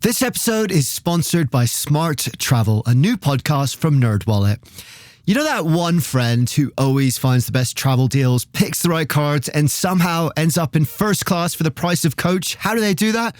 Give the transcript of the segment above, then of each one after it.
This episode is sponsored by Smart Travel, a new podcast from NerdWallet. You know that one friend who always finds the best travel deals, picks the right cards, and somehow ends up in first class for the price of coach? How do they do that?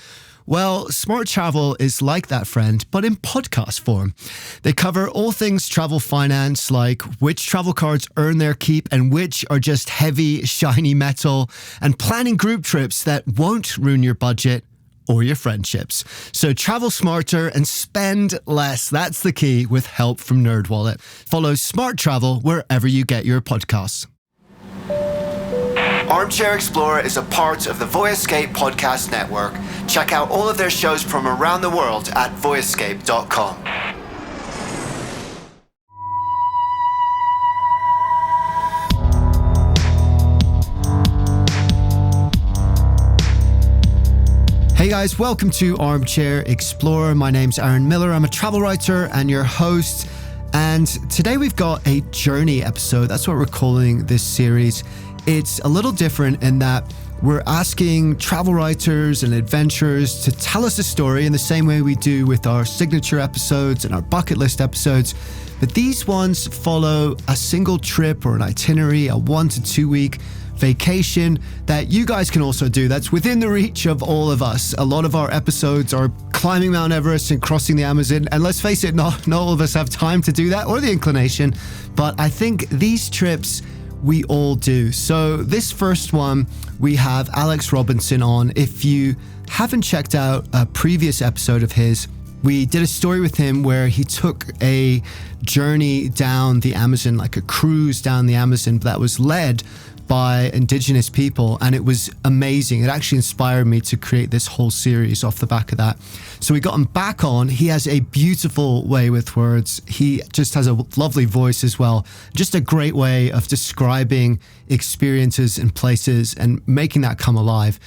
Well, Smart Travel is like that friend, but in podcast form. They cover all things travel finance, like which travel cards earn their keep and which are just heavy, shiny metal, and planning group trips that won't ruin your budget or your friendships. So travel smarter and spend less. That's the key with help from NerdWallet. Follow Smart Travel wherever you get your podcasts. Armchair-Explorer is a part of the Voyescape podcast network. Check out all of their shows from around the world at voyescape.com. Hey guys, welcome to Armchair Explorer. My name's Aaron Miller. I'm a travel writer and your host. And today we've got a journey episode. That's what we're calling this series. It's a little different in that we're asking travel writers and adventurers to tell us a story in the same way we do with our signature episodes and our bucket list episodes. But these ones follow a single trip or an itinerary, a 1 to 2 week vacation that you guys can also do. That's within the reach of all of us. A lot of our episodes are climbing Mount Everest and crossing the Amazon. And let's face it, not all of us have time to do that or the inclination. But I think these trips we all do. So this first one, we have Alex Robinson on. If you haven't checked out a previous episode of his, we did a story with him where he took a journey down the Amazon, like a cruise down the Amazon that was led by Indigenous people, and it was amazing. It actually inspired me to create this whole series off the back of that. So we got him back on. He has a beautiful way with words. He just has a lovely voice as well. Just a great way of describing experiences and places and making that come alive.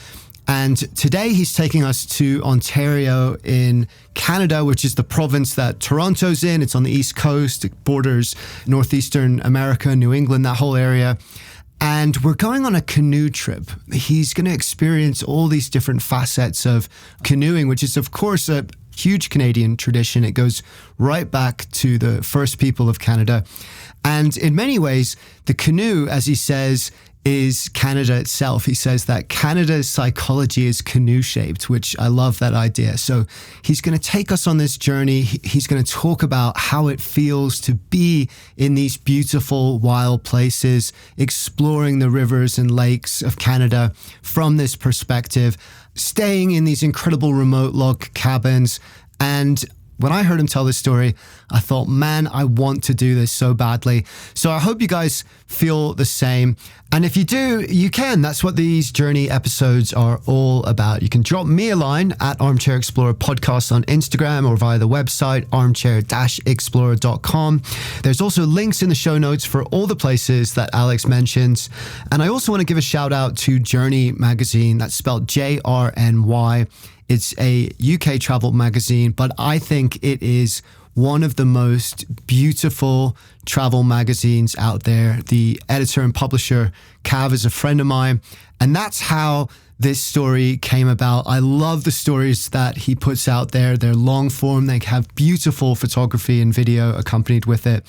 And today he's taking us to Ontario in Canada, which is the province that Toronto's in. It's on the East Coast. It borders Northeastern America, New England, that whole area. And we're going on a canoe trip. He's going to experience all these different facets of canoeing, which is, of course, a huge Canadian tradition. It goes right back to the first people of Canada. And in many ways, the canoe, as he says, is Canada itself. He says that Canada's psychology is canoe-shaped, which I love that idea. So he's going to take us on this journey. He's going to talk about how it feels to be in these beautiful, wild places, exploring the rivers and lakes of Canada from this perspective, staying in these incredible remote log cabins. And when I heard him tell this story, I thought, man, I want to do this so badly. So I hope you guys feel the same. And if you do, you can. That's what these journey episodes are all about. You can drop me a line at Armchair Explorer Podcast on Instagram or via the website armchair-explorer.com. There's also links in the show notes for all the places that Alex mentions. And I also want to give a shout out to Journey magazine. That's spelled JRNY. It's a UK travel magazine, but I think it is one of the most beautiful travel magazines out there. The editor and publisher, Cav, is a friend of mine, and that's how this story came about. I love the stories that he puts out there. They're long form. They have beautiful photography and video accompanied with it.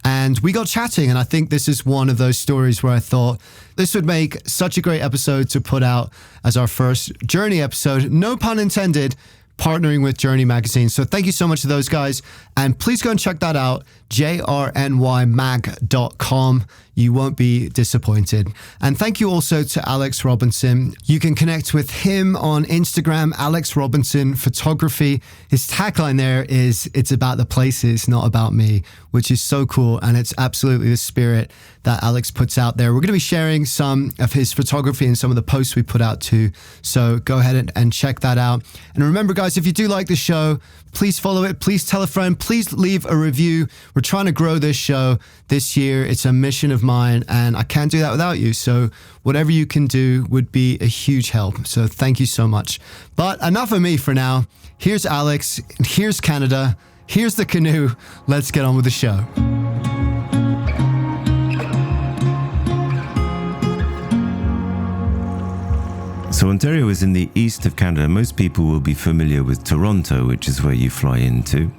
And we got chatting, and I think this is one of those stories where I thought this would make such a great episode to put out as our first Journey episode. No pun intended, partnering with Journey magazine. So thank you so much to those guys. And please go and check that out, jrnymag.com. You won't be disappointed. And thank you also to Alex Robinson. You can connect with him on Instagram, Alex Robinson Photography. His tagline there is, "It's about the places, not about me," which is so cool. And it's absolutely the spirit that Alex puts out there. We're going to be sharing some of his photography and some of the posts we put out too. So go ahead and check that out. And remember, guys, if you do like the show, please follow it. Please tell a friend. Please leave a review. We're trying to grow this show this year. It's a mission of mine, and I can't do that without you. So whatever you can do would be a huge help. So thank you so much. But enough of me for now. Here's Alex. Here's Canada. Here's the canoe. Let's get on with the show. So Ontario is in the east of Canada. Most people will be familiar with Toronto, which is where you fly into.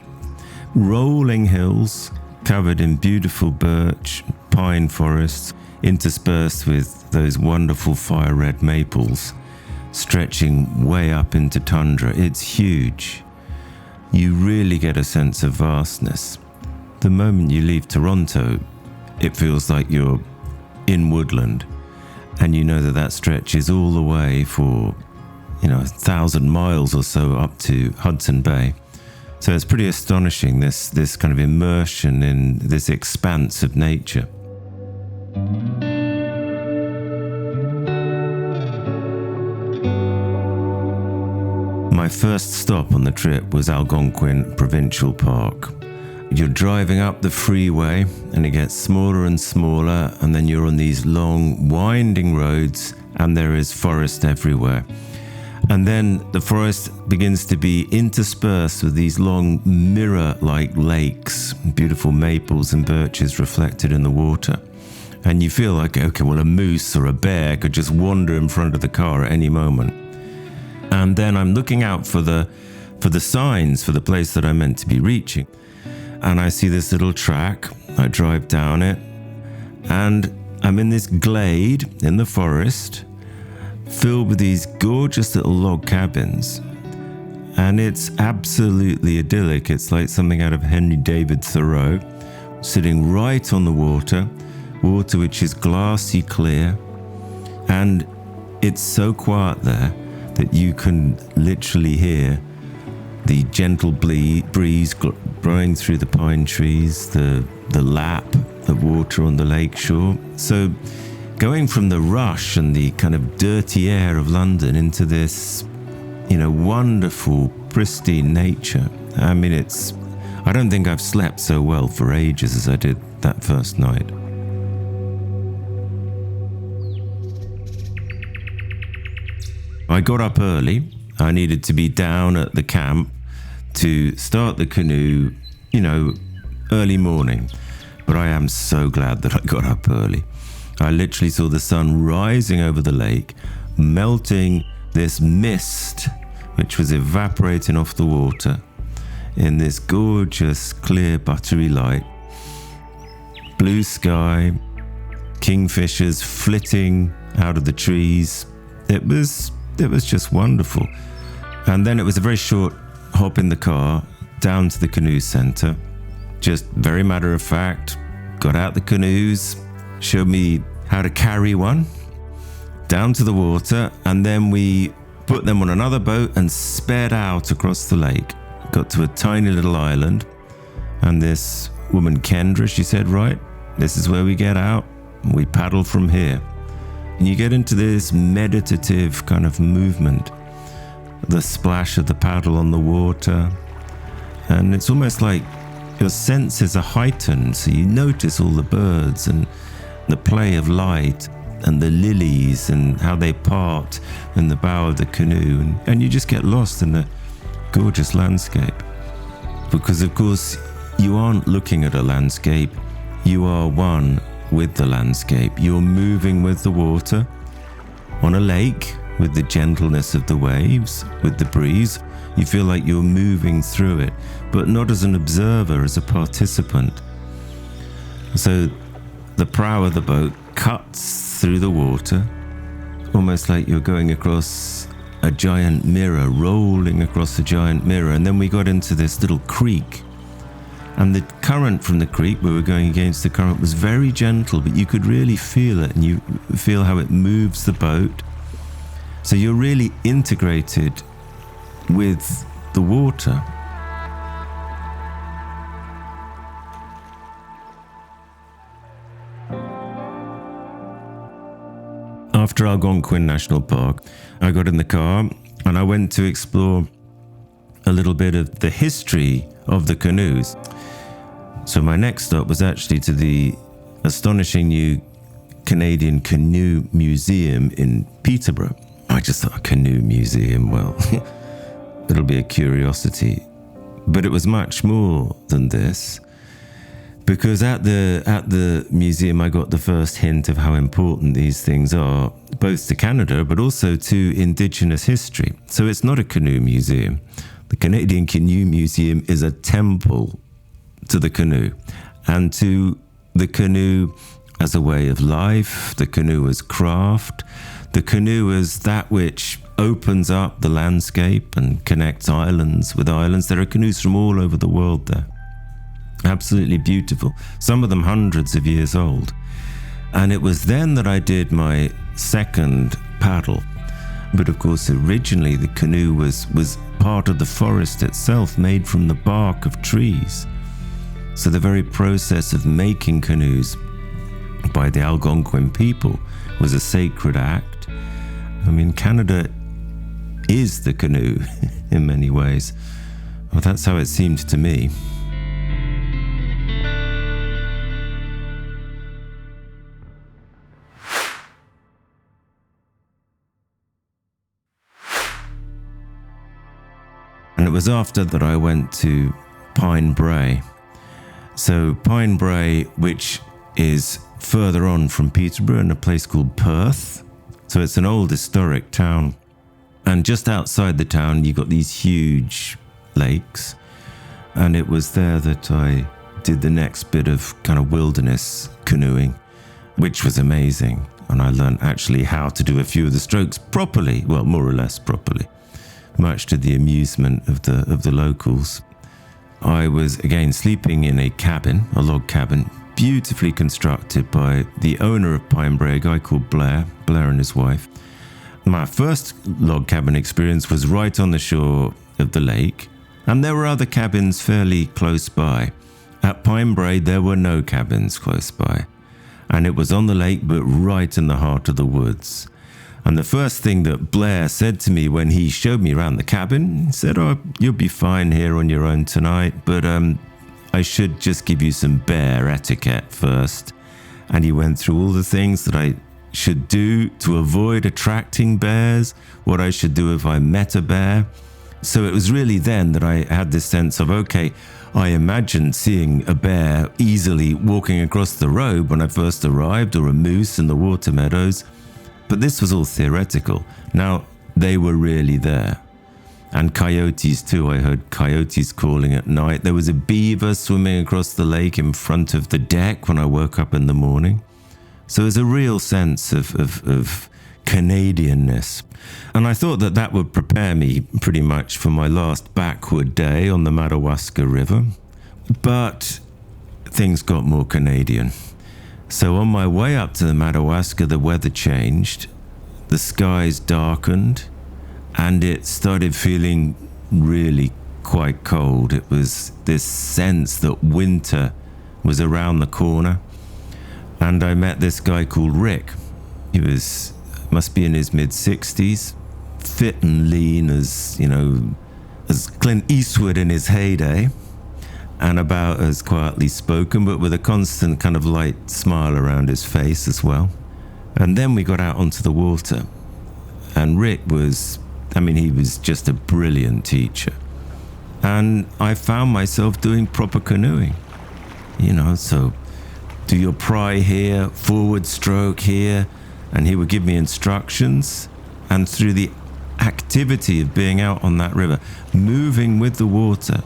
Rolling hills covered in beautiful birch, pine forests, interspersed with those wonderful fire red maples, stretching way up into tundra. It's huge. You really get a sense of vastness. The moment you leave Toronto, it feels like you're in woodland, and you know that that stretches all the way for 1,000 miles or so up to Hudson Bay. So it's pretty astonishing, this kind of immersion in this expanse of nature. My first stop on the trip was Algonquin Provincial Park. You're driving up the freeway and it gets smaller and smaller, and then you're on these long winding roads and there is forest everywhere. And then the forest begins to be interspersed with these long mirror-like lakes, beautiful maples and birches reflected in the water. And you feel like, okay, well, a moose or a bear could just wander in front of the car at any moment. And then I'm looking out for the signs for the place that I'm meant to be reaching. And I see this little track. I drive down it, and I'm in this glade in the forest, filled with these gorgeous little log cabins. And it's absolutely idyllic. It's like something out of Henry David Thoreau, sitting right on the water which is glassy clear. And it's so quiet there that you can literally hear the gentle breeze blowing through the pine trees, the lap of water on the lake shore. So going from the rush and the kind of dirty air of London into this, wonderful, pristine nature. I mean, I don't think I've slept so well for ages as I did that first night. I got up early. I needed to be down at the camp to start the canoe, early morning. But I am so glad that I got up early. I literally saw the sun rising over the lake, melting this mist, which was evaporating off the water in this gorgeous, clear, buttery light. Blue sky, kingfishers flitting out of the trees. It was just wonderful. And then it was a very short hop in the car down to the canoe center. Just very matter of fact, got out the canoes, showed me how to carry one down to the water, and then we put them on another boat and sped out across the lake. Got to a tiny little island, and this woman, Kendra, she said, right, this is where we get out, and we paddle from here. And you get into this meditative kind of movement, the splash of the paddle on the water, and it's almost like your senses are heightened, so you notice all the birds and the play of light and the lilies and how they part in the bow of the canoe, and you just get lost in the gorgeous landscape. Because of course you aren't looking at a landscape, you are one with the landscape. You're moving with the water on a lake with the gentleness of the waves, with the breeze. You feel like you're moving through it, but not as an observer, as a participant. So the prow of the boat cuts through the water, almost like you're going across a giant mirror, rolling across a giant mirror. And then we got into this little creek, and the current from the creek, we were going against the current, was very gentle, but you could really feel it, and you feel how it moves the boat. So you're really integrated with the water. After Algonquin National Park, I got in the car and I went to explore a little bit of the history of the canoes. So my next stop was actually to the astonishing new Canadian Canoe Museum in Peterborough. I just thought, a canoe museum, well, it'll be a curiosity. But it was much more than this. Because at the museum, I got the first hint of how important these things are, both to Canada, but also to Indigenous history. So it's not a canoe museum. The Canadian Canoe Museum is a temple to the canoe, and to the canoe as a way of life, the canoe as craft, the canoe as that which opens up the landscape and connects islands with islands. There are canoes from all over the world there. Absolutely beautiful. Some of them hundreds of years old. And it was then that I did my second paddle. But of course, originally the canoe was part of the forest itself, made from the bark of trees. So the very process of making canoes by the Algonquin people was a sacred act. I mean, Canada is the canoe in many ways. Well, that's how it seemed to me. And it was after that I went to Pine Brae. So Pine Brae, which is further on from Peterborough in a place called Perth. So it's an old historic town. And just outside the town, you got these huge lakes. And it was there that I did the next bit of kind of wilderness canoeing, which was amazing. And I learned actually how to do a few of the strokes properly, well, more or less properly, much to the amusement of the locals. I was again sleeping in a cabin, a log cabin, beautifully constructed by the owner of Pine Brae, a guy called Blair and his wife. My first log cabin experience was right on the shore of the lake, and there were other cabins fairly close by. At Pine Brae, there were no cabins close by, and it was on the lake, but right in the heart of the woods. And the first thing that Blair said to me when he showed me around the cabin, he said, "Oh, you'll be fine here on your own tonight, but I should just give you some bear etiquette first." And he went through all the things that I should do to avoid attracting bears, what I should do if I met a bear. So it was really then that I had this sense of, okay, I imagined seeing a bear easily walking across the road when I first arrived, or a moose in the water meadows. But this was all theoretical. Now, they were really there. And coyotes too. I heard coyotes calling at night. There was a beaver swimming across the lake in front of the deck when I woke up in the morning. So there's a real sense of Canadianness. And I thought that that would prepare me pretty much for my last backward day on the Madawaska River. But things got more Canadian. So on my way up to the Madawaska, the weather changed, the skies darkened, and it started feeling really quite cold. It was this sense that winter was around the corner. And I met this guy called Rick. He must be in his mid-60s, fit and lean as Clint Eastwood in his heyday, and about as quietly spoken, but with a constant kind of light smile around his face as well. And then we got out onto the water, and Rick he was just a brilliant teacher. And I found myself doing proper canoeing, so do your pry here, forward stroke here, and he would give me instructions. And through the activity of being out on that river, moving with the water,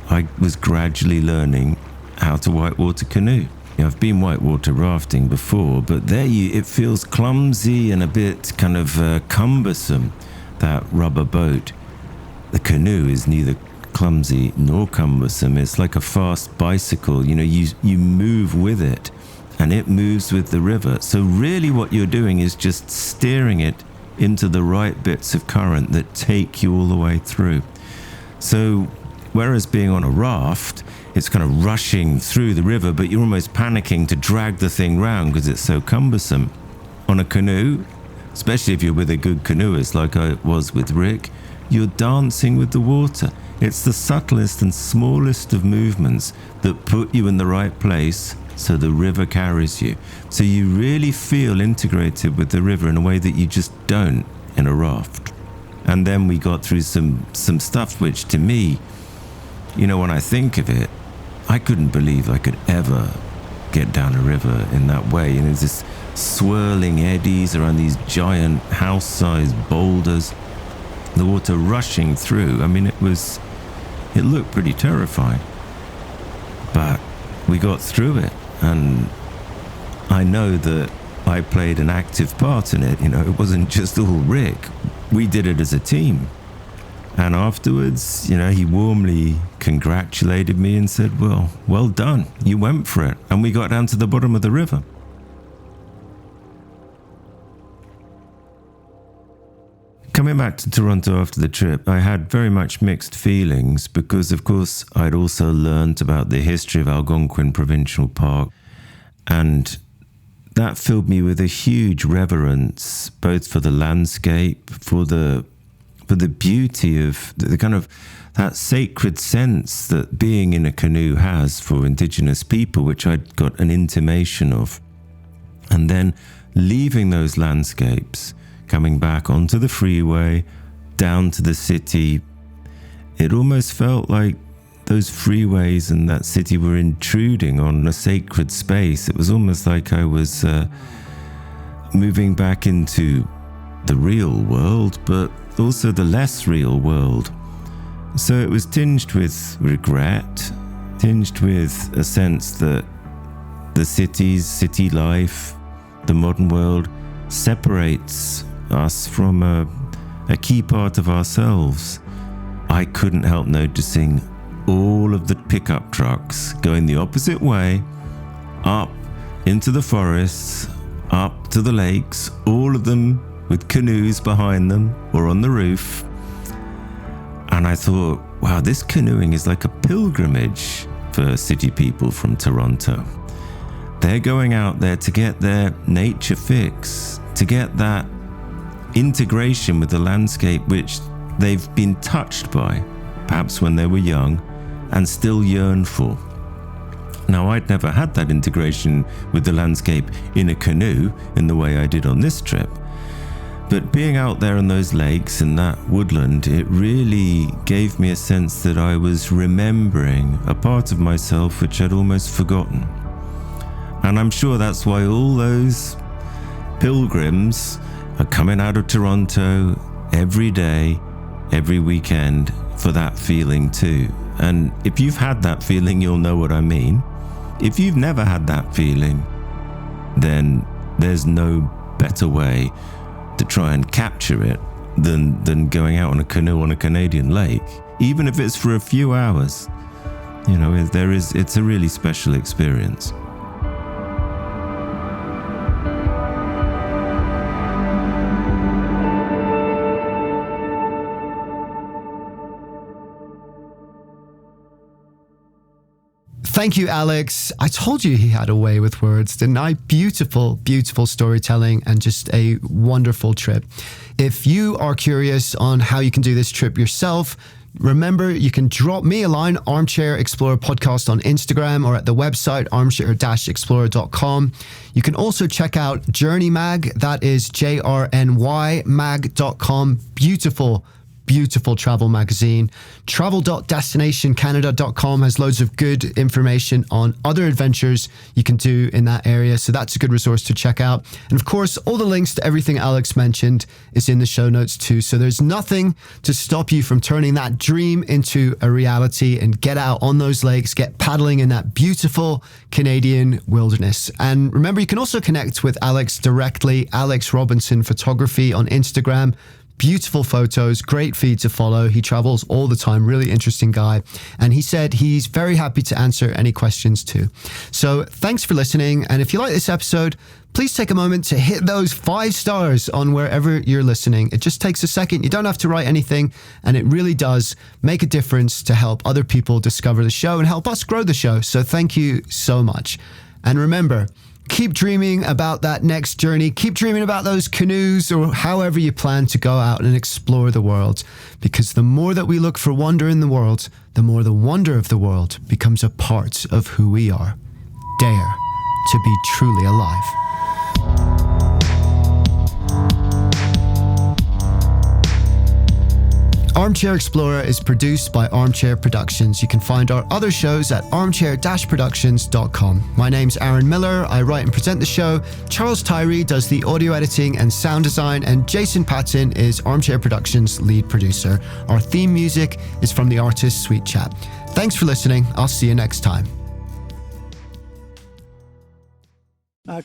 I was gradually learning how to whitewater canoe. I've been whitewater rafting before, but it feels clumsy and a bit kind of cumbersome, that rubber boat. The canoe is neither clumsy nor cumbersome. It's like a fast bicycle. You move with it, and it moves with the river. So really what you're doing is just steering it into the right bits of current that take you all the way through. So whereas being on a raft, it's kind of rushing through the river, but you're almost panicking to drag the thing round because it's so cumbersome. On a canoe, especially if you're with a good canoeist like I was with Rick, you're dancing with the water. It's the subtlest and smallest of movements that put you in the right place so the river carries you. So you really feel integrated with the river in a way that you just don't in a raft. And then we got through some stuff which to me, when I think of it, I couldn't believe I could ever get down a river in that way. And there's this swirling eddies around these giant house-sized boulders, the water rushing through. I mean, it looked pretty terrifying. But we got through it, and I know that I played an active part in it. It wasn't just all Rick. We did it as a team. And afterwards, he warmly congratulated me and said, well done. You went for it. And we got down to the bottom of the river. Coming back to Toronto after the trip, I had very much mixed feelings because, of course, I'd also learned about the history of Algonquin Provincial Park, and that filled me with a huge reverence, both for the landscape, for the beauty of the kind of that sacred sense that being in a canoe has for Indigenous people, which I'd got an intimation of. And then leaving those landscapes, coming back onto the freeway, down to the city, it almost felt like those freeways and that city were intruding on a sacred space. It was almost like I was moving back into the real world, but also the less real world. So it was tinged with regret, tinged with a sense that the city life, the modern world separates us from a key part of ourselves. I couldn't help noticing all of the pickup trucks going the opposite way, up into the forests, up to the lakes, all of them with canoes behind them or on the roof. And I thought, wow, this canoeing is like a pilgrimage for city people from Toronto. They're going out there to get their nature fix, to get that integration with the landscape which they've been touched by, perhaps when they were young, and still yearn for. Now, I'd never had that integration with the landscape in a canoe in the way I did on this trip. But being out there on those lakes and that woodland, it really gave me a sense that I was remembering a part of myself which I'd almost forgotten. And I'm sure that's why all those pilgrims are coming out of Toronto every day, every weekend for that feeling too. And if you've had that feeling, you'll know what I mean. If you've never had that feeling, then there's no better way to try and capture it than going out on a canoe on a Canadian lake, even if it's for a few hours. It's a really special experience. Thank you, Alex. I told you he had a way with words, didn't I? Beautiful, beautiful storytelling and just a wonderful trip. If you are curious on how you can do this trip yourself, remember, you can drop me a line, Armchair-Explorer Podcast on Instagram or at the website armchair-explorer.com. You can also check out Journey Mag, that is JRNYmag.com. Beautiful travel magazine. Travel.destinationcanada.com has loads of good information on other adventures you can do in that area. So that's a good resource to check out. And of course, all the links to everything Alex mentioned is in the show notes too. So there's nothing to stop you from turning that dream into a reality and get out on those lakes, get paddling in that beautiful Canadian wilderness. And remember, you can also connect with Alex directly, Alex Robinson Photography on Instagram. Beautiful photos, great feed to follow. He travels all the time, really interesting guy. And he said he's very happy to answer any questions too. So thanks for listening. And if you like this episode, please take a moment to hit those 5 stars on wherever you're listening. It just takes a second. You don't have to write anything. And it really does make a difference to help other people discover the show and help us grow the show. So thank you so much. And remember, keep dreaming about that next journey. Keep dreaming about those canoes or however you plan to go out and explore the world. Because the more that we look for wonder in the world, the more the wonder of the world becomes a part of who we are. Dare to be truly alive. Armchair Explorer is produced by Armchair Productions. You can find our other shows at armchair-productions.com. My name's Aaron Miller. I write and present the show. Charles Tyree does the audio editing and sound design, and Jason Patton is Armchair Productions' lead producer. Our theme music is from the artist Sweet Chat. Thanks for listening. I'll see you next time.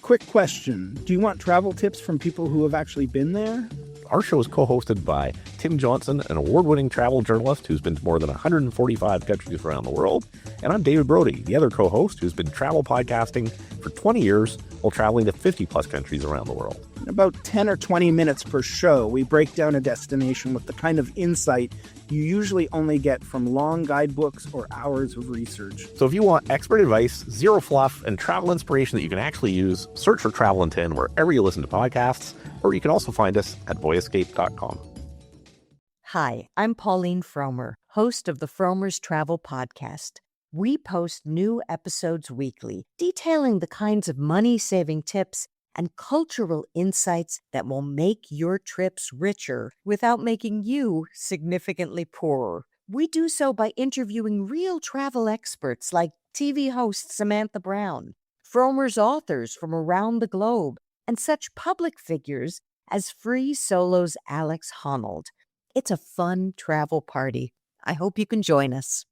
Quick question. Do you want travel tips from people who have actually been there? Our show is co-hosted by Tim Johnson, an award-winning travel journalist who's been to more than 145 countries around the world. And I'm David Brody, the other co-host who's been travel podcasting for 20 years while traveling to 50-plus countries around the world. In about 10 or 20 minutes per show, we break down a destination with the kind of insight you usually only get from long guidebooks or hours of research. So if you want expert advice, zero fluff, and travel inspiration that you can actually use, search for Travel in 10 wherever you listen to podcasts, or you can also find us at boyescape.com. Hi, I'm Pauline Fromer, host of the Fromer's Travel Podcast. We post new episodes weekly, detailing the kinds of money-saving tips and cultural insights that will make your trips richer without making you significantly poorer. We do so by interviewing real travel experts like TV host Samantha Brown, Fromer's authors from around the globe, and such public figures as Free Solo's Alex Honnold. It's a fun travel party. I hope you can join us.